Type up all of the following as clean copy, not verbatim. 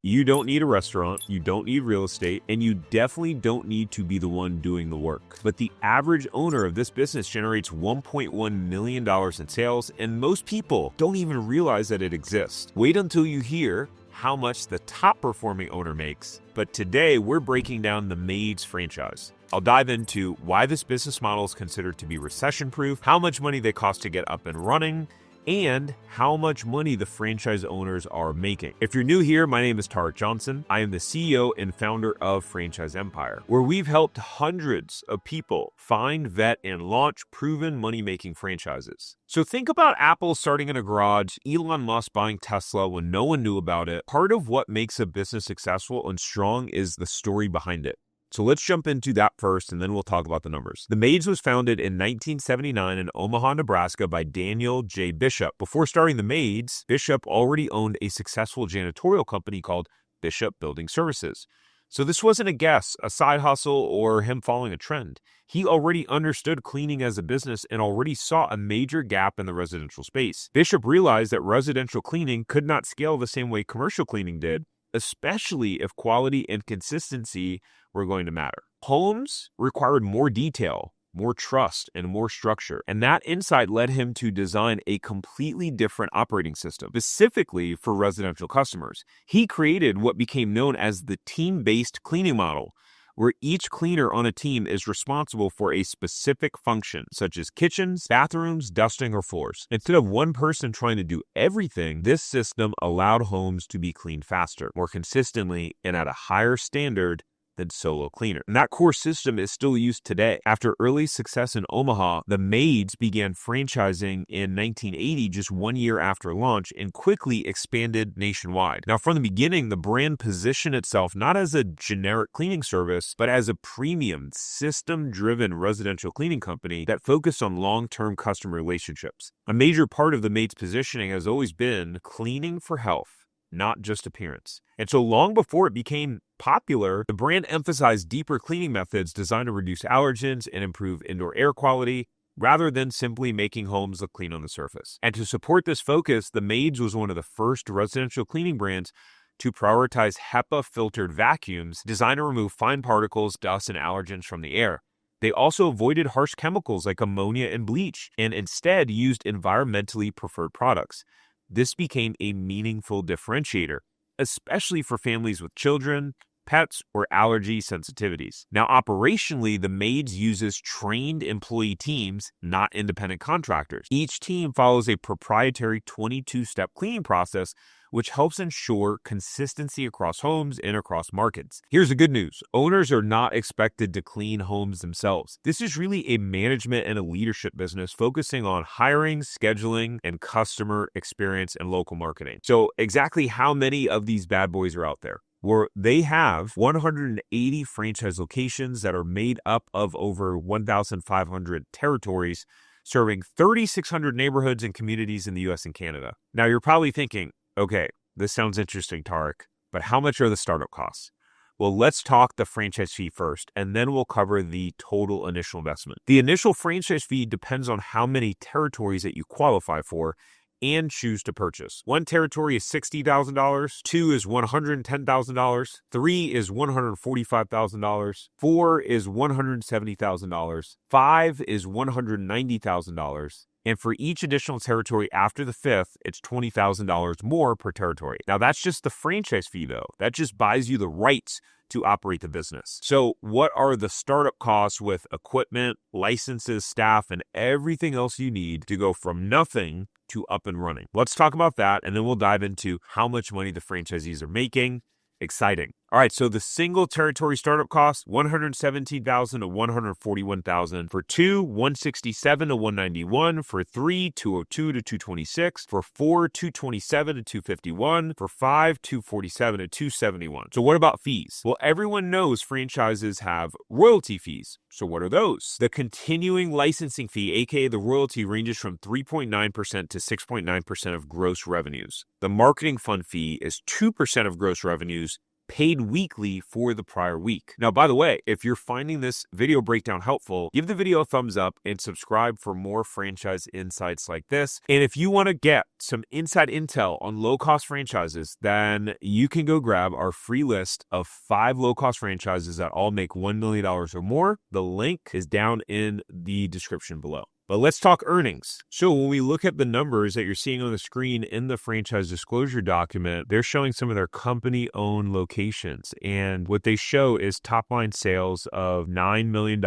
You don't need a restaurant, you don't need real estate, and you definitely don't need to be the one doing the work. But the average owner of this business generates $1.1 million in sales, and most people don't even realize that it exists. Wait until you hear how much the top performing owner makes. But today we're breaking down the Maids franchise. I'll dive into why this business model is considered to be recession proof, how much money they cost to get up and running, and how much money the franchise owners are making. If you're new here, my name is Tarek Johnson. I am the CEO and founder of Franchise Empire, where we've helped hundreds of people find, vet, and launch proven money-making franchises. So think about Apple starting in a garage, Elon Musk buying Tesla when no one knew about it. Part of what makes a business successful and strong is the story behind it. So let's jump into that first, and then we'll talk about the numbers. The Maids was founded in 1979 in Omaha, Nebraska by Daniel J. Bishop. Before starting the Maids, Bishop already owned a successful janitorial company called Bishop Building Services. So this wasn't a guess, a side hustle, or him following a trend. He already understood cleaning as a business and already saw a major gap in the residential space. Bishop realized that residential cleaning could not scale the same way commercial cleaning did, especially if quality and consistency were going to matter. Homes required more detail, more trust, and more structure. And that insight led him to design a completely different operating system, specifically for residential customers. He created what became known as the team-based cleaning model, where each cleaner on a team is responsible for a specific function, such as kitchens, bathrooms, dusting, or floors. Instead of one person trying to do everything, this system allowed homes to be cleaned faster, more consistently, and at a higher standard than solo cleaner. And that core system is still used today. After early success in Omaha, the Maids began franchising in 1980, just 1 year after launch, and quickly expanded nationwide. Now, from the beginning, the brand positioned itself not as a generic cleaning service, but as a premium, system-driven residential cleaning company that focused on long-term customer relationships. A major part of the Maids positioning has always been cleaning for health, not just appearance. And so long before it became popular, the brand emphasized deeper cleaning methods designed to reduce allergens and improve indoor air quality, rather than simply making homes look clean on the surface. And to support this focus, the Maids was one of the first residential cleaning brands to prioritize HEPA-filtered vacuums designed to remove fine particles, dust, and allergens from the air. They also avoided harsh chemicals like ammonia and bleach, and instead used environmentally preferred products. This became a meaningful differentiator, especially for families with children, pets, or allergy sensitivities. Now, operationally, the Maids uses trained employee teams, not independent contractors. Each team follows a proprietary 22-step cleaning process, which helps ensure consistency across homes and across markets. Here's the good news. Owners are not expected to clean homes themselves. This is really a management and a leadership business focusing on hiring, scheduling, and customer experience and local marketing. So exactly how many of these bad boys are out there? Where they have 180 franchise locations that are made up of over 1,500 territories, serving 3,600 neighborhoods and communities in the US and Canada. Now, you're probably thinking, okay, this sounds interesting, Tarek, but how much are the startup costs? Well, let's talk the franchise fee first, and then we'll cover the total initial investment. The initial franchise fee depends on how many territories that you qualify for and choose to purchase. One territory is $60,000, two is $110,000, three is $145,000, four is $170,000, five is $190,000, and for each additional territory after the fifth, it's $20,000 more per territory. Now, that's just the franchise fee, though. That just buys you the rights to operate the business. So what are the startup costs with equipment, licenses, staff, and everything else you need to go from nothing to up and running? Let's talk about that, and then we'll dive into how much money the franchisees are making. Exciting. All right, so the single territory startup cost, $117,000 to $141,000. For two, $167,000 to $191,000. For three, $202,000 to $226,000. For four, $227,000 to $251,000. For five, $247,000 to $271,000. So what about fees? Well, everyone knows franchises have royalty fees. So what are those? The continuing licensing fee, aka the royalty, ranges from 3.9% to 6.9% of gross revenues. The marketing fund fee is 2% of gross revenues, paid weekly for the prior week. Now, by the way, if you're finding this video breakdown helpful, give the video a thumbs up and subscribe for more franchise insights like this. And if you want to get some inside intel on low-cost franchises, then you can go grab our free list of 5 low-cost franchises that all make $1 million or more. The link is down in the description below. But let's talk earnings. So when we look at the numbers that you're seeing on the screen in the franchise disclosure document, they're showing some of their company-owned locations. And what they show is top-line sales of $9 million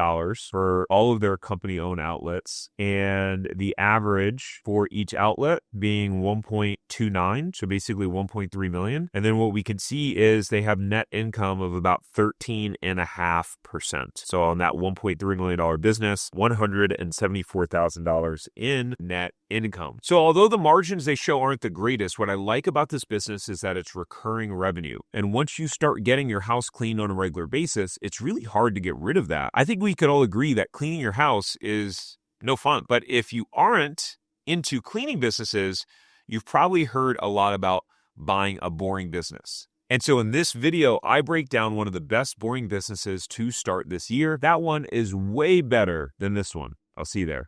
for all of their company-owned outlets. And the average for each outlet being 1.29, so basically 1.3 million. And then what we can see is they have net income of about 13.5%. So on that $1.3 million business, $174,000 in net income. So although the margins they show aren't the greatest, what I like about this business is that it's recurring revenue. And once you start getting your house cleaned on a regular basis, it's really hard to get rid of that. I think we could all agree that cleaning your house is no fun. But if you aren't into cleaning businesses, you've probably heard a lot about buying a boring business. And so in this video, I break down one of the best boring businesses to start this year. That one is way better than this one. I'll see you there.